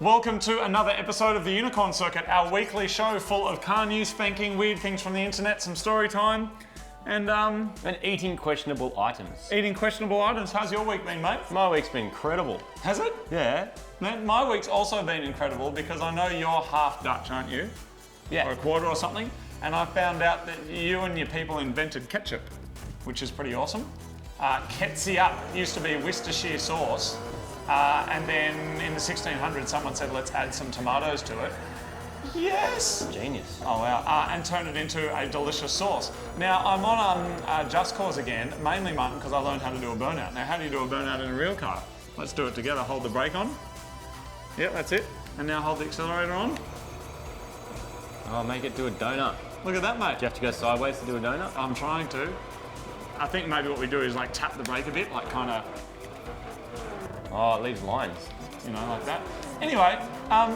Welcome to another episode of the Unicorn Circuit, our weekly show full of car news, fanking, weird things from the internet, some story time, and eating questionable items. eating questionable items. How's your week been, mate? My week's been incredible. Has it? Yeah. Man, my week's also been incredible because I know you're half Dutch, aren't you? Yeah. Or a quarter or something. And I found out that you and your people invented ketchup, which is pretty awesome. Ketchup used to be Worcestershire sauce. And then in the 1600s, someone said, let's add some tomatoes to it. Yes! Genius. Oh, wow. And turn it into a delicious sauce. Now, I'm on Just Cause again, mainly mutton, because I learned how to do a burnout. Now, how do you do a burnout in a real car? Let's do it together. Hold the brake on. Yep, that's it. And now hold the accelerator on. Oh, make it do a donut. Look at that, mate. Do you have to go sideways to do a donut? I'm trying to. I think maybe what we do is like tap the brake a bit, like kind of, Oh, it leaves lines. you know, like that. Anyway,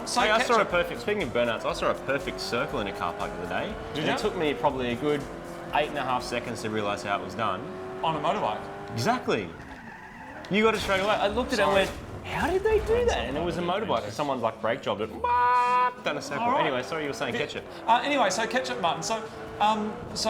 so Hey, I saw a ketchup. perfect, speaking of burnouts, I saw a perfect circle in a car park the other day. Did and you? It took me probably a good 8.5 seconds to realise how it was done. On a motorbike. Exactly. You got it straight away. I looked at it and Sorry. went, how did they do that? And it was a motorbike, and someone's like brake jobbed it, done a circle. All right. Anyway, sorry, you were saying ketchup. Anyway, so ketchup mutton. So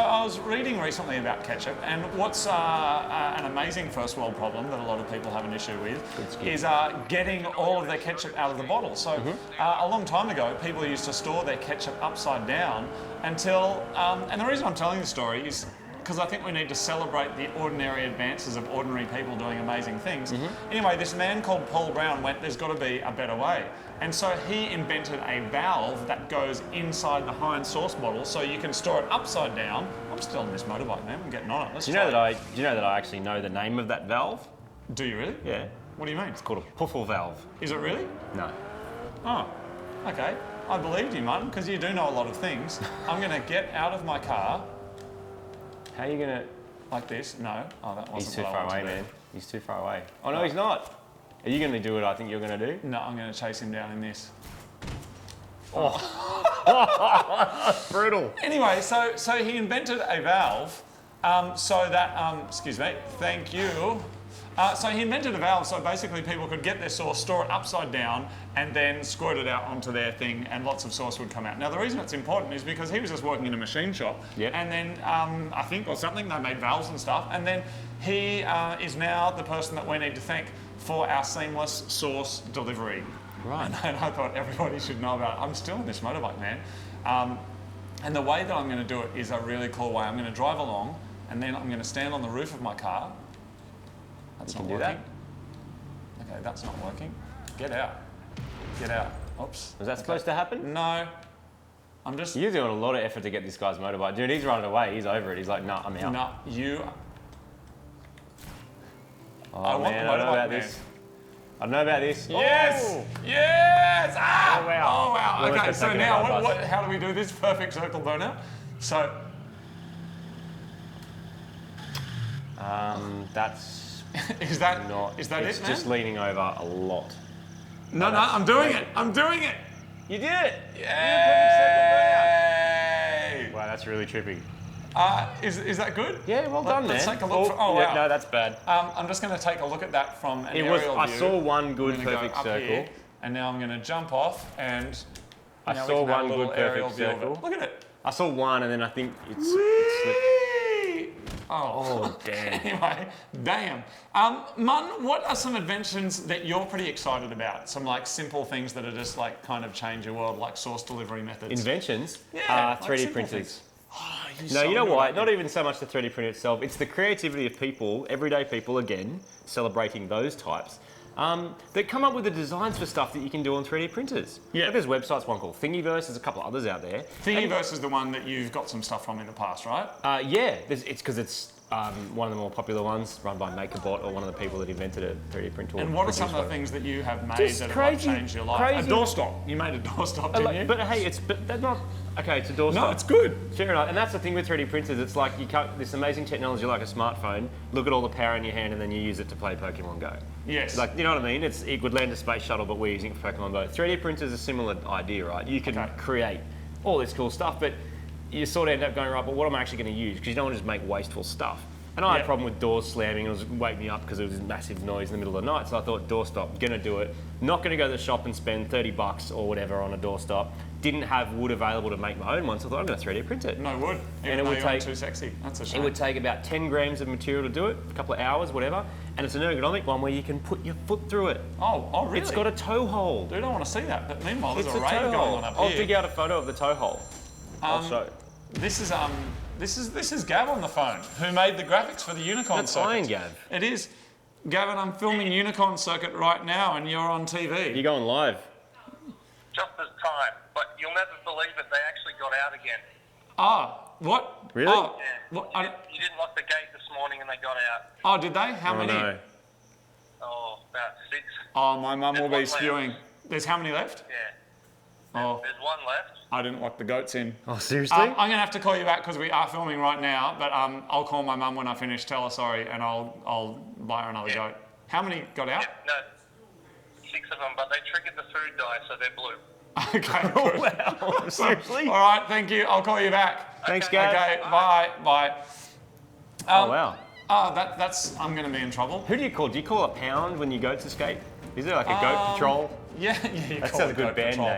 I was reading recently about ketchup, and what's an amazing first world problem that a lot of people have an issue with is getting all of their ketchup out of the bottle. So a long time ago, people used to store their ketchup upside down until, and the reason I'm telling the story is because I think we need to celebrate the ordinary advances of ordinary people doing amazing things. Anyway, this man called Paul Brown went, there's got to be a better way. And so he invented a valve that goes inside the Heinz sauce bottle so you can store it upside down. I'm still on this motorbike, man. I'm getting on it. Let's Do you try know it. that I actually know the name of that valve? Do you really? Yeah. What do you mean? It's called a puffle valve. Is it really? No. Oh, okay. I believed you, Martin, because you do know a lot of things. I'm going to get out of my car How are you gonna? like this. No. Oh, that wasn't He's too what I far wanted away, to do. man. He's too far away. Oh no, he's not. Are you gonna do what I think you're gonna do? No, I'm going to chase him down in this. Brutal. Anyway, so he invented a valve so that, excuse me, thank you. So he invented a valve so basically people could get their sauce, store it upside down, and then squirt it out onto their thing, and lots of sauce would come out. Now, the reason it's important is because he was just working in a machine shop, Yep. and then I think or something, they made valves and stuff, and then he is now the person that we need to thank for our seamless sauce delivery. Right. And I thought everybody should know about it. I'm still on this motorbike, man. And the way that I'm going to do it is a really cool way. I'm going to drive along, and then I'm going to stand on the roof of my car. That's not can do working. Okay, that's not working. Get out. Get out. Oops. Was that supposed to happen? No. I'm just... You're doing a lot of effort to get this guy's motorbike. Dude, he's running away. He's over it. He's like, nah, I'm out. No, you... Oh, I want man, the I don't know motorbike, about man. this. I don't know about this. Yes! Oh! Yes! Ah! Oh, wow. Oh, wow. Well, Okay, let's so take it now, out, buzz. how do we do this perfect circle burnout? So... That's is that not. it, man? It's just leaning over a lot. No, I'm doing it. I'm doing it. You did it! Yay! Wow, that's really trippy. Is that good? Yeah, well done, Let's man. take a look. Oh, yeah, wow. No, that's bad. I'm just going to take a look at that from an It was. aerial I view. saw one good I'm gonna perfect go up circle. here, and now I'm going to jump off, and I now we saw can have a one little good aerial perfect view of it. circle. Look at it. I saw one, and then I think it slipped. Whee! Oh, damn. Anyway, damn. Mun, what are some inventions that you're pretty excited about? Some like simple things that are just like kind of change your world, like sauce delivery methods. Inventions? Yeah, like 3D simple printers. things. Oh, No, you know why? Not even so much the 3D print itself. It's the creativity of people, everyday people, again, celebrating those types, that come up with the designs for stuff that you can do on 3D printers. Yeah. Like there's websites, one called Thingiverse, there's a couple others out there. Thingiverse is the one that you've got some stuff from in the past, right? Yeah, it's because it's one of the more popular ones, run by MakerBot, or one of the people that invented a 3D printer. And what are some of the things that you have made Just that crazy- have changed your life? crazy- A doorstop. You made a doorstop, didn't you? But hey, that's not okay. It's a doorstop. No, it's good. Fair enough. And that's the thing with 3D printers. It's like you cut this amazing technology like a smartphone. Look at all the power in your hand, and then you use it to play Pokemon Go. Yes. Like, you know what I mean? It would land a space shuttle, but we're using it for Pokemon Go. 3D printers is a similar idea, right? You can create all this cool stuff, but you sort of end up going, right, but what am I actually going to use? Because you don't want to just make wasteful stuff. And I had Yeah. a problem with doors slamming. It was waking me up because there was this massive noise in the middle of the night. So I thought, doorstop, gonna do it. Not gonna go to the shop and spend 30 bucks or whatever on a doorstop. Didn't have wood available to make my own one, so I thought I'm gonna 3D print it. No wood. Even it though would you weren't take- too sexy. That's a shame. It would take about 10 grams of material to do it, a couple of hours, whatever. And it's an ergonomic one where you can put your foot through it. Oh, really? It's got a toe hole. Dude, I want to see that. But meanwhile, there's It's a a rave toe going hole. on up I'll here. dig out a photo of the toe hole. I'll show. This is Gav on the phone, who made the graphics for the Unicorn That's circuit. Iron Gav. It is. Gavin, I'm filming Unicorn circuit right now, and you're on TV. You're going live. Just as time, but you'll never believe it, they actually got out again. What? Really? Oh, Yeah. what, You didn't lock the gate this morning and they got out. oh, did they? How many? No. Oh, about 6. Oh, my mum will There's be one left. spewing. There's how many left? Yeah. Oh, There's one left. I didn't lock the goats in. Oh, seriously? I'm going to have to call you back because we are filming right now, but I'll call my mum when I finish, tell her sorry, and I'll buy her another Yeah. goat. How many got out? Yeah, no, 6 of them, but they triggered the food dye, so they're blue. Okay, Oh, good. wow. Seriously? All right, thank you. I'll call you back. Thanks, Okay. Gav. Okay, bye. Oh, wow. That's. I'm going to be in trouble. Who do you call? Do you call a pound when your goats escape? Is there like a goat patrol? Yeah, you That call sounds it a good Goat band Patrol.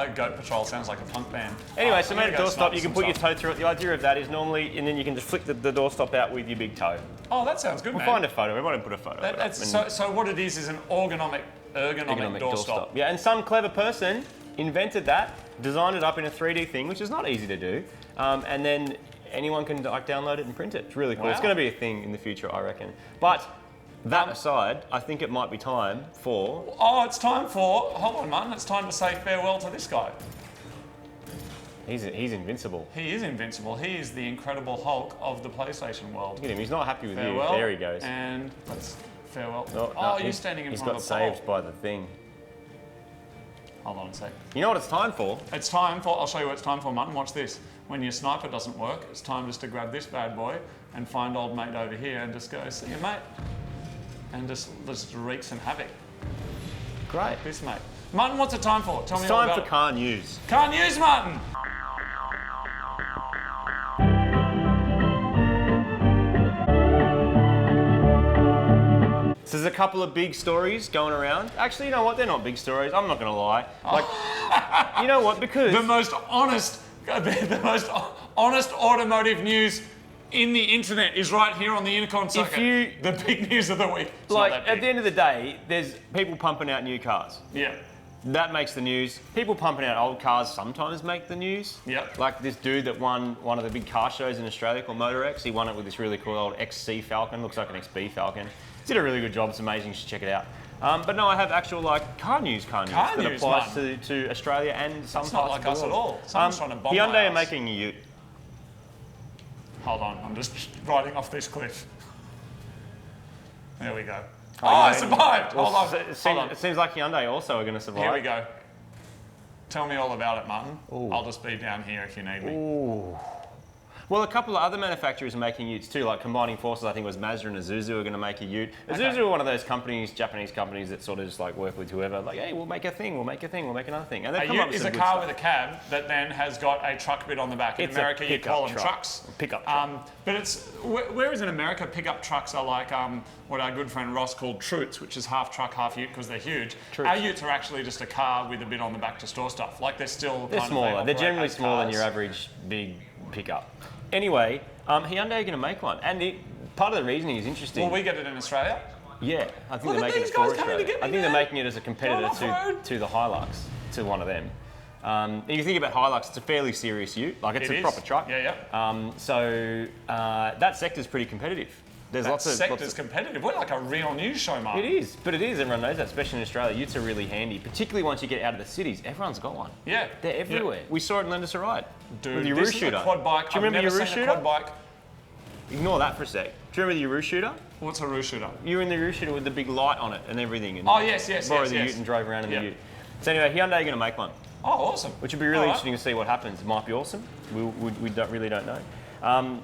name. Goat Patrol sounds like a punk band. Anyway, so I'm made gonna a go doorstop, snuff you can some put your stuff. toe through it. The idea of that is normally, and then you can just flick the doorstop out with your big toe. Oh, that sounds good, We'll man. find a photo. We won't put a photo. of it up. That's, And so what it is an ergonomic doorstop. Yeah, and some clever person invented that, designed it up in a 3D thing, which is not easy to do, and then anyone can like download it and print it. It's really cool. It's Wow. going to be a thing in the future, I reckon. But that aside, I think it might be time for. Oh, it's time for. Hold on, Martin. It's time to say farewell to this guy. He's invincible. He is invincible. He is the Incredible Hulk of the PlayStation world. Look at him. He's not happy with Farewell. you. There he goes. And let's farewell. No, oh, no, you're standing in He's front got of the pole. saved by the thing. Hold on a sec. You know what it's time for? It's time for. I'll show you what it's time for, Martin. Watch this. When your sniper doesn't work, it's time just to grab this bad boy and find old mate over here and just go, see you, mate. And just wreak some havoc. Great. This, mate. Martin, what's it time for? Tell It's me all time about for it. car news. Car news, Martin. So there's a couple of big stories going around. Actually, you know what? They're not big stories. I'm not going to lie. Like, you know what? Because The most honest automotive news in the internet is right here on the Unicorn circuit. The big news of the week. It's like not that at big. the end of the day, there's people pumping out new cars. Yeah. That makes the news. People pumping out old cars sometimes make the news. Yep. Like this dude that won one of the big car shows in Australia called MotorX. He won it with this really cool old XC Falcon. Looks like an XB Falcon. Did a really good job. It's amazing. You should check it out. But no, I have actual like car news that news, applies man. to Australia and some That's parts not like of the us at world. all. Someone's trying to bomb Hyundai my are house. making a Ute. Hold on, I'm just riding off this cliff. There we go. Oh, yeah. I survived. Well, Hold on. it seems like Hyundai also are going to survive. Here we go. Tell me all about it, Martin. I'll just be down here if you need me. Ooh. Well, a couple of other manufacturers are making Utes too, like combining forces. I think it was Mazda and Isuzu are going to make a Ute. Isuzu are one of those companies, Japanese companies, that sort of just like work with whoever. Like, hey, we'll make a thing, we'll make a thing, we'll make another thing. And they A come up Ute with is some a good car stuff. with a cab that then has got a truck bit on the back. In It's a America, you pickup call them truck. trucks. A pickup truck. But it's whereas in America, pickup trucks are like what our good friend Ross called troots, which is half truck, half Ute because they're huge. Troots. Our Utes are actually just a car with a bit on the back to store stuff. Like they're still They're kind smaller. Of, They're operate generally as smaller than cars. your average big pickup. Anyway, Hyundai are going to make one, and part of the reasoning is interesting. Will we get it in Australia? Yeah, I think Look they're at making these it for guys coming to Australia. get me, I think they're man. making it as a Going competitor off-road. to the Hilux, to one of them. If you think about Hilux, it's a fairly serious Ute. Like it's It a is. proper truck. Yeah, yeah. So that sector's pretty competitive. There's That lots of sector's competitive. We're like a real news show, Mark. It is, but it is. Everyone knows that, especially in Australia. Utes are really handy, particularly once you get out of the cities. Everyone's got one. Yeah. They're everywhere. Yeah. We saw it in Lend Us a Ride. Dude, with your this roof is shooter. a quad bike. Do you remember I've your never roof seen shooter? a quad bike. Ignore that for a sec. Do you remember your roof shooter? What's a roof shooter? You were in the roof shooter with the big light on it and everything. And Oh, yes. borrowed the yes. Ute and drove around in Yeah. the Ute. So anyway, Hyundai are going to make one, Oh, awesome. which would be really All right. interesting to see what happens. It might be awesome. We really don't know.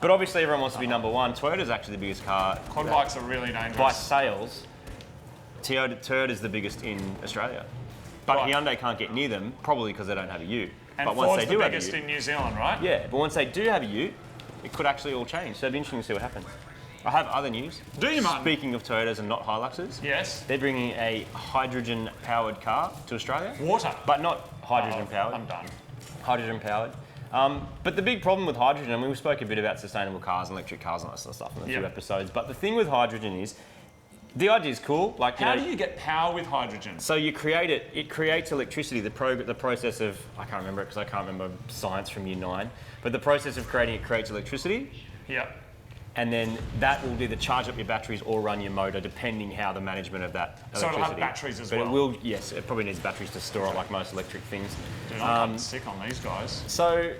But obviously everyone wants to be number one. Toyota's actually the biggest car. Quad bikes are really dangerous. By sales, Toyota's the biggest in Australia. But Right. Hyundai can't get near them, probably because they don't have a Ute. and but once Ford's they the do have a biggest Ute, in New Zealand, right? yeah, but once they do have a Ute, it could actually all change. So it'd be interesting to see what happens. I have other news. Do you, man? Speaking of Toyotas and not Hiluxes, Yes. they're bringing a hydrogen-powered car to Australia. Water. But not hydrogen-powered. I'm done. Hydrogen-powered. But the big problem with hydrogen, I mean, we spoke a bit about sustainable cars and electric cars and all that sort of stuff in a few episodes, but the thing with hydrogen is, the idea is cool. Like, How do you get power with hydrogen? So you create it, it creates electricity, the process of, I can't remember it because I can't remember science from year 9, but the process of creating it creates electricity. Yep. And then that will either charge up your batteries or run your motor, depending how the management of that electricity. So it'll have batteries as but well? It will, yes, it probably needs batteries to store it like most electric things. Dude, I'm getting sick on these guys. So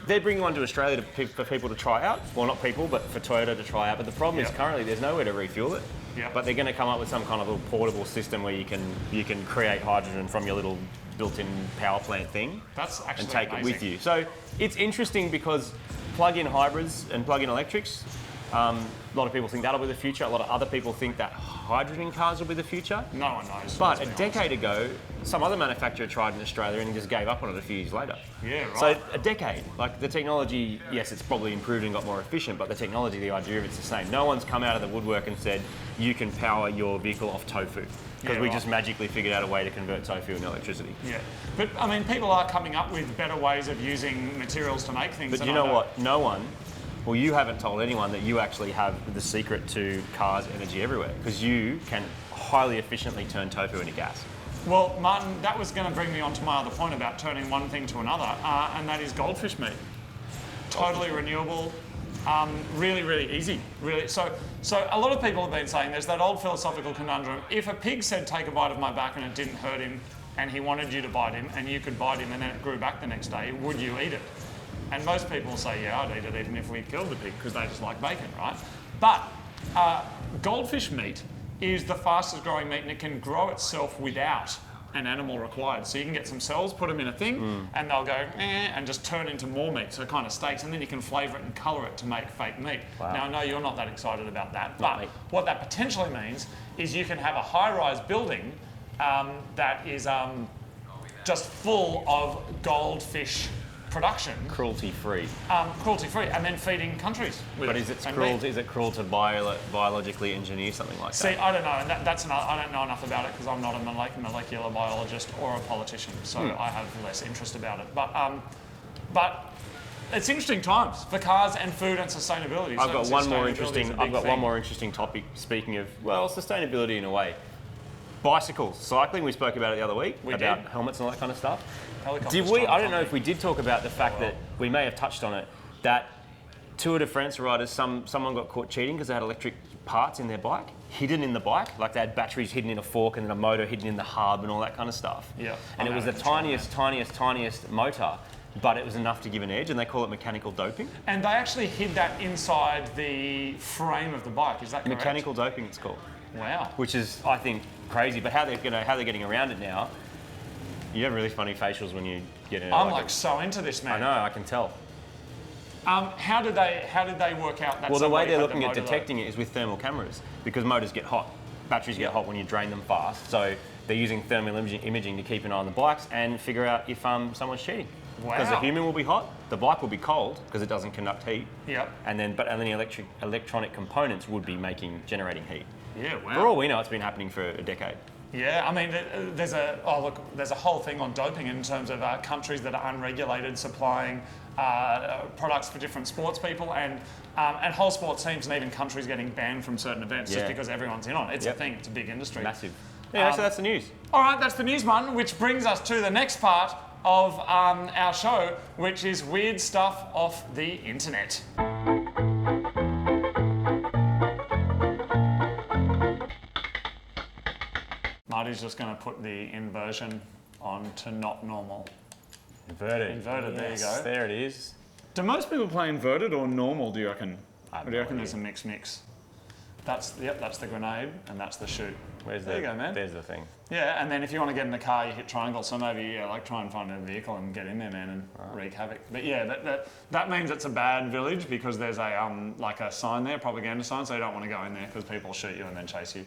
they're bringing one to Australia for people to try out. Well, not people, but for Toyota to try out. But the problem is currently there's nowhere to refuel it. Yep. But they're going to come up with some kind of little portable system where you can create hydrogen from your little built-in power plant thing. That's actually and take amazing. it with you. So it's interesting because plug-in hybrids and plug-in electrics, a lot of people think that'll be the future. A lot of other people think that hydrogen cars will be the future. No one knows. But a decade ago, some other manufacturer tried in Australia and just gave up on it a few years later. Yeah, right. So a decade, like the technology, yes, it's probably improved and got more efficient, but the technology, the idea of it's the same. No one's come out of the woodwork and said, you can power your vehicle off tofu. Because we just magically figured out a way to convert tofu into electricity. Yeah. But, I mean, people are coming up with better ways of using materials to make things. But you know what? No one, well, you haven't told anyone that you actually have the secret to cars' energy everywhere, because you can highly efficiently turn tofu into gas. Well, Martin, that was going to bring me on to my other point about turning one thing to another, and that is goldfish meat. Totally renewable, really, really easy. Really. So a lot of people have been saying there's that old philosophical conundrum. If a pig said, take a bite of my back and it didn't hurt him, and he wanted you to bite him, and you could bite him, and then it grew back the next day, would you eat it? And most people say, yeah, I'd eat it even if we killed the pig, because they just like bacon, right? But goldfish meat is the fastest growing meat, and it can grow itself without an animal required. So you can get some cells, put them in a thing, and they'll go, and just turn into more meat, so kind of steaks, and then you can flavour it and colour it to make fake meat. Wow. Now, I know you're not that excited about that, but what that potentially means is you can have a high-rise building that is just full of goldfish production. Cruelty-free. Cruelty-free, and then feeding countries with But it. is it and cruel? meat. Is it cruel to biologically engineer something like See, that? I don't know, and that's another, I don't know enough about it because I'm not a molecular biologist or a politician, so I have less interest about it. But it's interesting times for cars and food and sustainability. I've got one more interesting. Sustainability is a I've big got thing. one more interesting topic. Speaking of sustainability in a way, bicycles, cycling. We spoke about it the other week about helmets and all that kind of stuff. Helicopters Did we? trying I to don't know find if we did talk about the fact that we may have touched on it. That Tour de France riders, someone got caught cheating because they had electric parts in their bike, hidden in the bike, like they had batteries hidden in a fork and then a motor hidden in the hub and all that kind of stuff. Yeah. And it was the tiniest motor, but it was enough to give an edge, and they call it mechanical doping. And they actually hid that inside the frame of the bike. Is that correct? Mechanical doping, it's called. Wow. Which is, I think, crazy. But how they're getting around it now? You have really funny facials when you get in. I'm like so into this, man. I know, I can tell. How did they work out that? Well, the way somebody they're had looking the at motor detecting it is with thermal cameras, because motors get hot. Batteries get hot when you drain them fast. So they're using thermal imaging to keep an eye on the bikes and figure out if someone's cheating. Wow. Because the human will be hot, the bike will be cold because it doesn't conduct heat. Yep. And then the electronic components would be generating heat. Yeah, wow. For all we know, it's been happening for a decade. Yeah, I mean, there's a whole thing on doping in terms of countries that are unregulated supplying products for different sports people and whole sports teams, and even countries getting banned from certain events just because everyone's in on it. It's a thing. It's a big industry. Massive. Yeah, so that's the news. All right, that's the news, Martin, which brings us to the next part of our show, which is weird stuff off the internet. Marty's just going to put the inversion on to not normal. Inverted. There you go. There it is. Do most people play inverted or normal, do you reckon? I have Or do you no reckon idea. there's a mix? That's the grenade and that's the shoot. There you go, man. There's the thing. Yeah, and then if you want to get in the car, you hit triangle. So maybe try and find a vehicle and get in there, man, and wreak havoc. But yeah, that means it's a bad village because there's a like a sign there, propaganda sign. So you don't want to go in there because people shoot you and then chase you.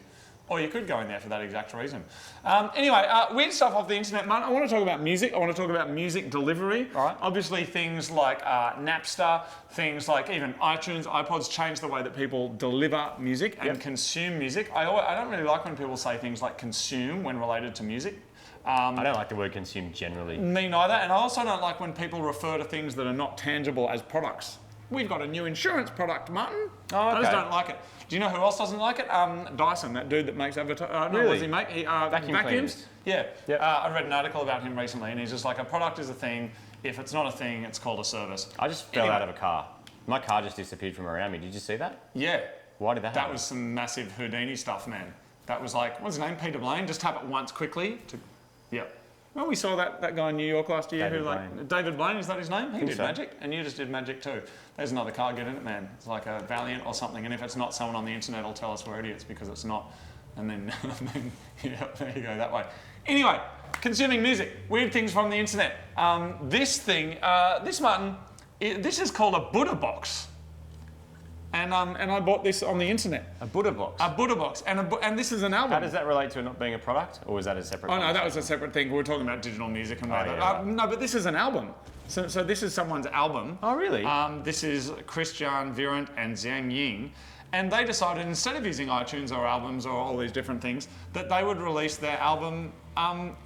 Or you could go in there for that exact reason. Anyway, weird stuff off the internet, Martin. I want to talk about music. I want to talk about music delivery. All right. Obviously, things like Napster, things like even iTunes, iPods change the way that people deliver music and consume music. I don't really like when people say things like consume when related to music. I don't like the word consume generally. Me neither. And I also don't like when people refer to things that are not tangible as products. We've got a new insurance product, Martin. Oh, okay. I just don't like it. Do you know who else doesn't like it? Dyson, that dude that makes Really? what does he make? He, Vacuum vacuums. cleaners. Yeah. Yep. I read an article about him recently, and he's just like, a product is a thing. If it's not a thing, it's called a service. I just fell out of a car. My car just disappeared from around me. Did you see that? Yeah. Why did that happen? That was some massive Houdini stuff, man. That was like, what's his name? Peter Blaine. Just tap it once quickly. Yeah. Well, we saw that guy in New York last year David Blaine, is that his name? He did magic, and you just did magic too. There's another car, get in it, man. It's like a Valiant or something, and if it's not, someone on the internet will tell us we're idiots because it's not. And then, yeah, there you go, that way. Anyway, consuming music, weird things from the internet. This thing, Martin, this is called a Bhudda Box. And I bought this on the internet. A Bhudda Box? A Bhudda Box, and this is an album. How does that relate to it not being a product, or was that a separate Oh no, that was a separate thing. We were talking about digital music and whatever. No, but this is an album. So this is someone's album. Oh really? This is Christian Virant and Zhang Ying. And they decided, instead of using iTunes or albums or all these different things, that they would release their album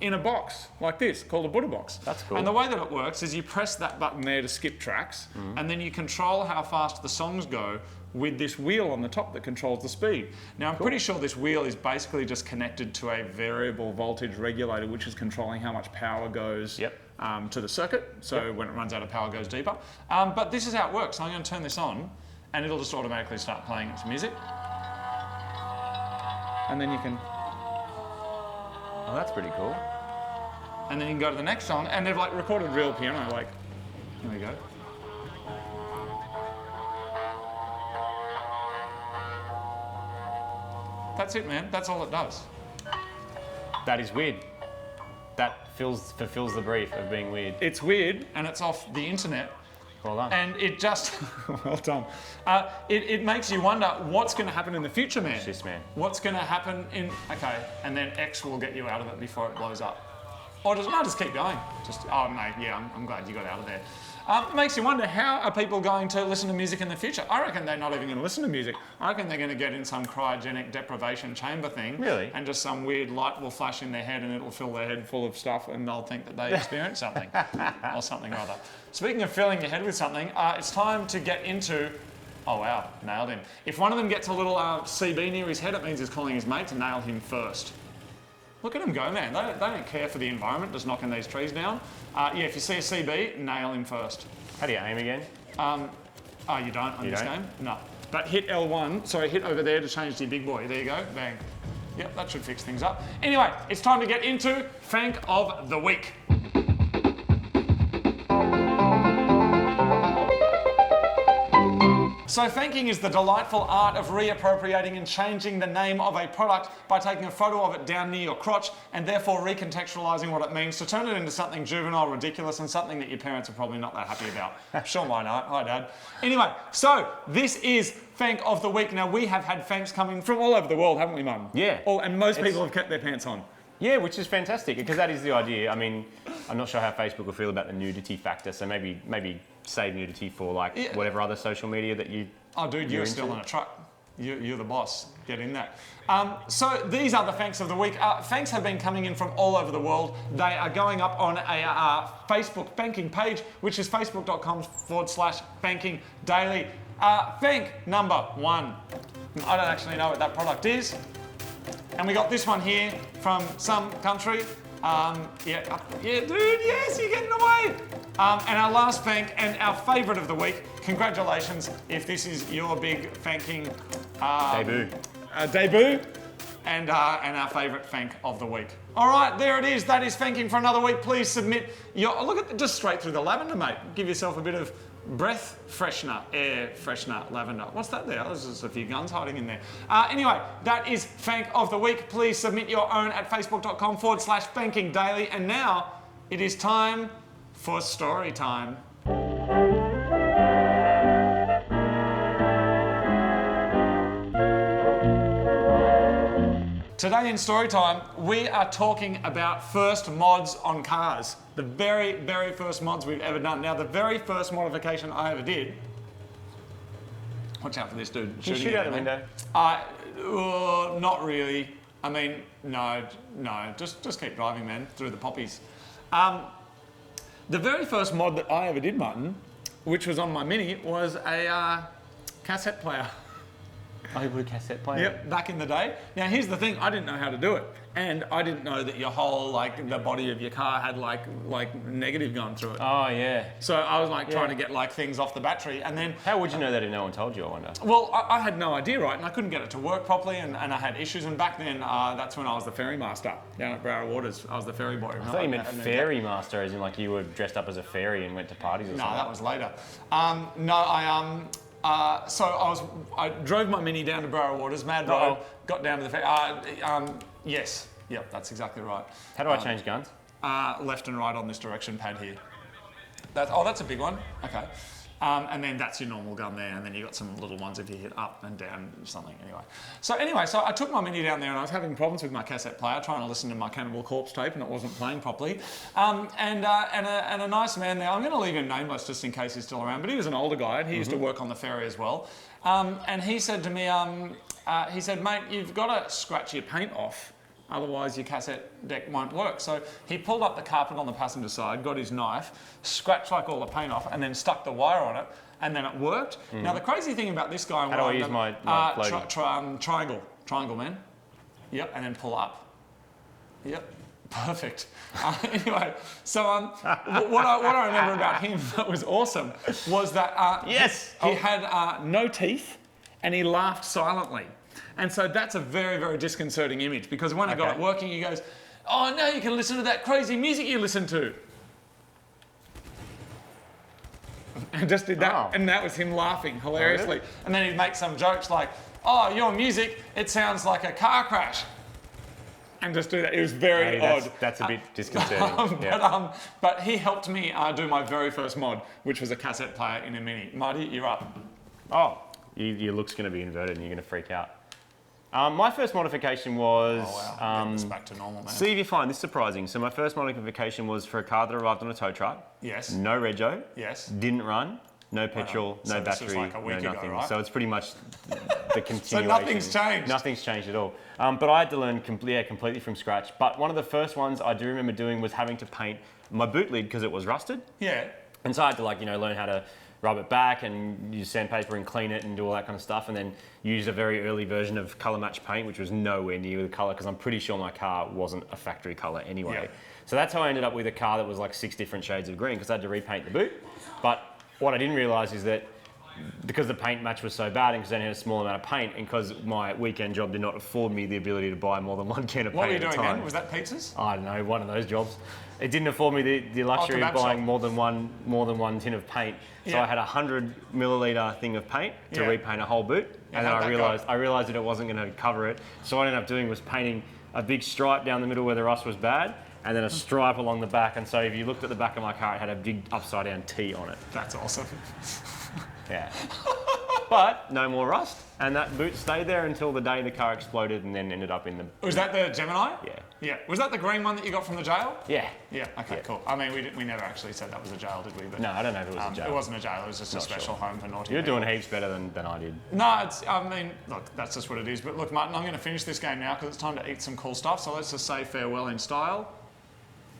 in a box like this, called a Bhudda Box. That's cool. And the way that it works is you press that button there to skip tracks, and then you control how fast the songs go with this wheel on the top that controls the speed. Now, I'm pretty sure this wheel is basically just connected to a variable voltage regulator, which is controlling how much power goes to the circuit. So when it runs out of power, it goes deeper. But this is how it works. So I'm going to turn this on, and it'll just automatically start playing its music. And then you can... Oh, that's pretty cool. And then you can go to the next song, and they've like recorded real piano, like, here we go. That's it, man. That's all it does. That is weird. That fulfills the brief of being weird. It's weird, and it's off the internet. Well done. And it just, well done. It makes you wonder what's going to happen in the future, man. Yes, man. What's going to happen in, okay, and then X will get you out of it before it blows up. Or just keep going. Oh, mate, yeah, I'm glad you got out of there. It makes you wonder, how are people going to listen to music in the future? I reckon they're not even going to listen to music. I reckon they're going to get in some cryogenic deprivation chamber thing. Really? And just some weird light will flash in their head and it'll fill their head full of stuff and they'll think that they experienced something. Or something or other. Speaking of filling your head with something, it's time to get into... Oh wow, nailed him. If one of them gets a little CB near his head, it means he's calling his mate to nail him first. Look at him go, man. They don't care for the environment, just knocking these trees down. Yeah, if you see a CB, nail him first. How do you aim again? Oh, you don't on this game? No. But hit L1, sorry, hit over there to change to your big boy. There you go, bang. Yep, that should fix things up. Anyway, it's time to get into Fank of the Week. So fanking is the delightful art of reappropriating and changing the name of a product by taking a photo of it down near your crotch and therefore recontextualising what it means to turn it into something juvenile, ridiculous, and something that your parents are probably not that happy about. Sure, why not? Hi, Dad. Anyway, so this is Fank of the Week. Now, we have had fanks coming from all over the world, haven't we, Mum? Yeah. And most people have kept their pants on. Yeah, which is fantastic, because that is the idea. I mean, I'm not sure how Facebook will feel about the nudity factor, so maybe save nudity for like whatever other social media that you... Oh, dude, you're still in a truck. You're the boss. Get in that. So these are the Fanks of the Week. Fanks have been coming in from all over the world. They are going up on a Facebook banking page, which is facebook.com/banking daily. Fank number 1. I don't actually know what that product is. And we got this one here from some country. Yeah, dude, yes, you're getting away. And our last fank and our favourite of the week. Congratulations if this is your big fanking debut. And our favourite fank of the week. All right, there it is. That is fanking for another week. Please submit your... Look at just straight through the lavender, mate. Give yourself a bit of breath freshener, air freshener, lavender. What's that there? There's just a few guns hiding in there. Anyway, that is Fank of the Week. Please submit your own at facebook.com/banking daily. And now it is time for story time. Today in Storytime, we are talking about first mods on cars. The very, very first mods we've ever done. Now, the very first modification I ever did. Watch out for this dude. Can you shoot out the window? Not really. I mean, no. Just keep driving, man, through the poppies. The very first mod that I ever did, Martin, which was on my Mini, was a cassette player. Oh, you put a cassette player? Yep, back in the day. Now, here's the thing, I didn't know how to do it. And I didn't know that your whole, like, the body of your car had, like negative going through it. Oh, yeah. So I was, like, trying to get, like, things off the battery, and then... How would you know that if no one told you, I wonder? Well, I had no idea, right? And I couldn't get it to work properly, and I had issues. And back then, that's when I was the ferry master down at Broward Waters. I was the ferry boy. I thought you meant fairy master, as in, like, you were dressed up as a fairy and went to parties or something. No, that was later. So I drove my Mini down to Broward Waters, Mad Road, got down to the ferry. Yes. Yep, that's exactly right. How do I change guns? Left and right on this direction pad here. That's a big one. Okay. And then that's your normal gun there, and then you got some little ones if you hit up and down something anyway. So I took my Mini down there, and I was having problems with my cassette player, trying to listen to my Cannibal Corpse tape, and it wasn't playing properly. And a nice man there, I'm going to leave him nameless just in case he's still around, but he was an older guy, and he used to work on the ferry as well. And he said to me, he said, mate, you've got to scratch your paint off. Otherwise your cassette deck won't work. So he pulled up the carpet on the passenger side, got his knife, scratched like all the paint off, and then stuck the wire on it, and then it worked. Now the crazy thing about this guy... How do I use my floating? Triangle, man. Yep, and then pull up. Yep, perfect. Anyway, so what I remember about him that was awesome was that he had no teeth, and he laughed silently. And so that's a very, very disconcerting image, because when I got it working, he goes, oh, now you can listen to that crazy music you listen to. And just did that. Oh. And that was him laughing hilariously. Oh, really? And then he'd make some jokes like, oh, your music, it sounds like a car crash. And just do that. It was very odd. That's a bit disconcerting. But he helped me do my very first mod, which was a cassette player in a Mini. Marty, you're up. Oh, your look's going to be inverted and you're going to freak out. My first modification was... Oh, wow. Get this back to normal, man. See if you find this surprising. So my first modification was for a car that arrived on a tow truck. Yes. No rego. Yes. Didn't run. No petrol, no battery, this was like a week no nothing. Ago, right? So it's pretty much the continuation. So nothing's changed? Nothing's changed at all. But I had to learn completely from scratch. But one of the first ones I do remember doing was having to paint my boot lid because it was rusted. Yeah. And so I had to learn how to rub it back and use sandpaper and clean it and do all that kind of stuff, and then use a very early version of colour match paint, which was nowhere near the colour, because I'm pretty sure my car wasn't a factory colour anyway. Yeah. So that's how I ended up with a car that was like 6 different shades of green, because I had to repaint the boot. But what I didn't realise is that because the paint match was so bad and because I only had a small amount of paint, and because my weekend job did not afford me the ability to buy more than one can of paint at a time. What were you doing then? Was that pizzas? I don't know, one of those jobs. It didn't afford me the luxury of buying more than one tin of paint. So I had a 100 milliliter thing of paint to repaint a whole boot, and then I realised that it wasn't going to cover it. So what I ended up doing was painting a big stripe down the middle where the rust was bad, and then a stripe along the back. And so if you looked at the back of my car, it had a big upside down T on it. That's awesome. Yeah. But no more rust, and that boot stayed there until the day the car exploded and then ended up in the... Was that the Gemini? Yeah. Yeah. Was that the green one that you got from the jail? Yeah. Yeah, okay, cool. I mean, we never actually said that was a jail, did we? But, no, I don't know if it was a jail. It wasn't a jail, it was just a special home for naughty You're people. doing heaps better than I did. No, look, that's just what it is. But look, Martin, I'm going to finish this game now because it's time to eat some cool stuff. So let's just say farewell in style.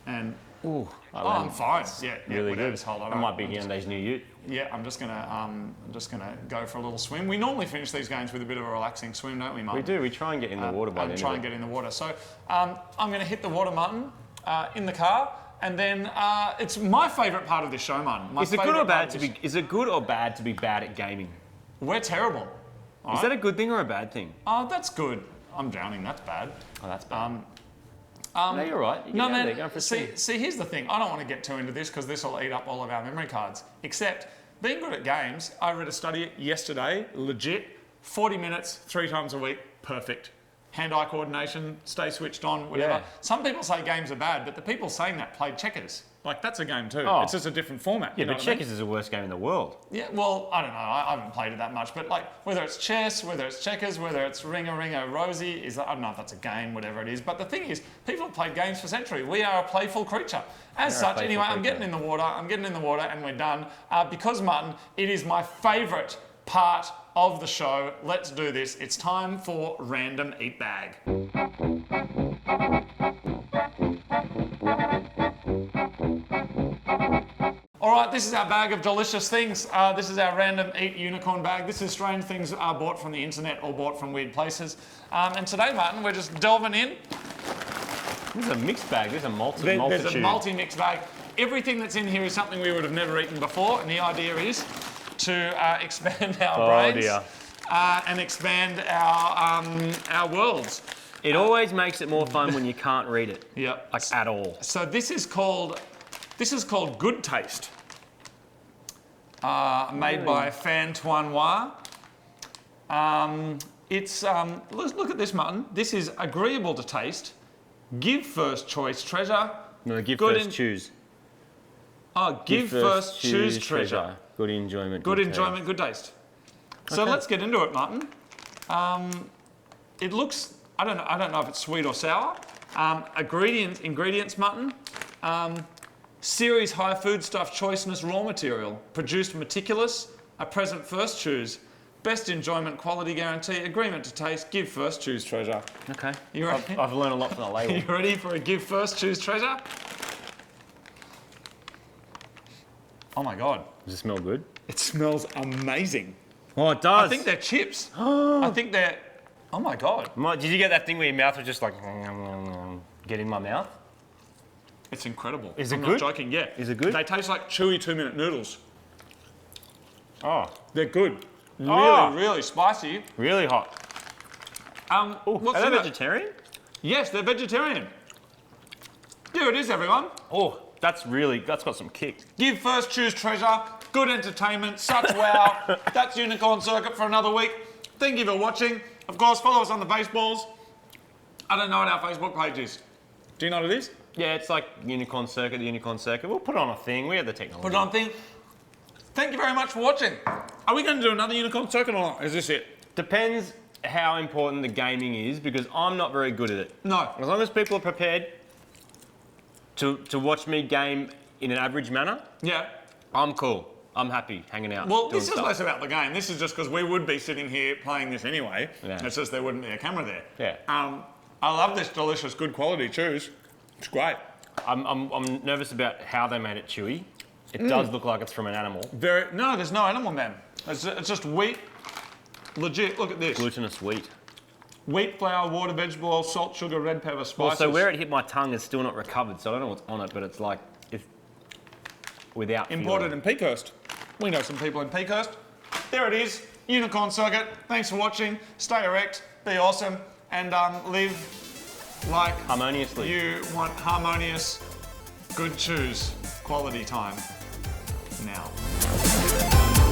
And... Ooh, I'm fine. Yeah, really good. Hold on. That might be Hyundai's new Ute. Yeah, I'm just gonna go for a little swim. We normally finish these games with a bit of a relaxing swim, don't we, Martin? We do. We try and get in the water by the end. Try and get in the water. So I'm gonna hit the water, Martin, in the car, and then it's my favourite part of this show, Martin. Is it good or bad to be? Is it good or bad to be bad at gaming? We're terrible. Is that a good thing or a bad thing? Oh, that's good. I'm drowning. That's bad. Oh, that's bad. No, you're right. You man. See, here's the thing. I don't want to get too into this because this will eat up all of our memory cards. Except, being good at games, I read a study yesterday, legit, 40 minutes, 3 times a week, perfect. hand-eye coordination, stay switched on, whatever. Yeah. Some people say games are bad, but the people saying that played checkers. Like, that's a game too. Oh. It's just a different format. Yeah, you know but what I mean? checkers is the worst game in the world. Yeah, well, I don't know. I haven't played it that much, but like whether it's chess, whether it's checkers, whether it's Ring-a Rosie, I don't know if that's a game, whatever it is. But the thing is, people have played games for centuries. We are a playful creature. As such, anyway, I'm getting in the water, and we're done. Because mutton, it is my favourite part of the show. Let's do this. It's time for Random Eat Bag. All right, this is our bag of delicious things. This is our Random Eat Unicorn bag. This is strange things bought from the internet or bought from weird places. And today, Martin, we're just delving in. This is a mixed bag. There's a multitude. There's a multi-mix bag. Everything that's in here is something we would have never eaten before, and the idea is to expand our brains and expand our worlds. It always makes it more fun when you can't read it. Yep. Like at all. So this is called Good Taste, made by Fanking. Look at this, mutton. This is agreeable to taste. Give first choice treasure. No, give Good first choose. Oh, give first choose treasure. Good enjoyment. Good enjoyment, good taste. So let's get into it, mutton. It looks, I don't know if it's sweet or sour. Ingredients, mutton. Series high foodstuff choiceness raw material. Produced meticulous. A present first choose. Best enjoyment quality guarantee. Agreement to taste. Give first choose treasure. Okay. You ready? I've learned a lot from the label. You ready for a give first choose treasure? Oh my God. Does it smell good? It smells amazing. Oh, it does. I think they're chips. I think they're, oh my God. Did you get that thing where your mouth was just like, get in my mouth? It's incredible. Is it I'm good? not joking, yeah. Is it good? They taste like chewy 2-minute noodles. Oh, They're good. Really, Oh. really spicy. really hot. What's Are in they it? vegetarian? Yes, they're vegetarian. Here it is, everyone. Oh, that's got some kick. Give first, choose treasure. Good entertainment, such wow. That's Unicorn Circuit for another week. Thank you for watching. Of course, follow us on the Baseballs. I don't know what our Facebook page is. Do you know what it is? Yeah, it's like the Unicorn Circuit. We'll put it on a thing. We have the technology. Put it on thing. Thank you very much for watching. Are we going to do another Unicorn Circuit or not? Is this it? Depends how important the gaming is, because I'm not very good at it. No. As long as people are prepared to watch me game in an average manner, Yeah. I'm cool. I'm happy hanging out. Well, doing this is stuff. less about the game. This is just because we would be sitting here playing this anyway. Yeah. It's just there wouldn't be a camera there. Yeah. I love this delicious, good quality chews. It's great. I'm nervous about how they made it chewy. It does look like it's from an animal. No, there's no animal, man. It's just wheat. Legit. Look at this. Glutinous wheat. Wheat flour, water, vegetable oil, salt, sugar, red pepper, spices. Well, so where it hit my tongue is still not recovered, so I don't know what's on it, but it's like if without Imported feeling. in Peakhurst. We know some people in Peakhurst. There it is. Unicorn Circuit. Thanks for watching. Stay erect. Be awesome. And live like Harmoniously. you want harmonious, good chews, quality time now.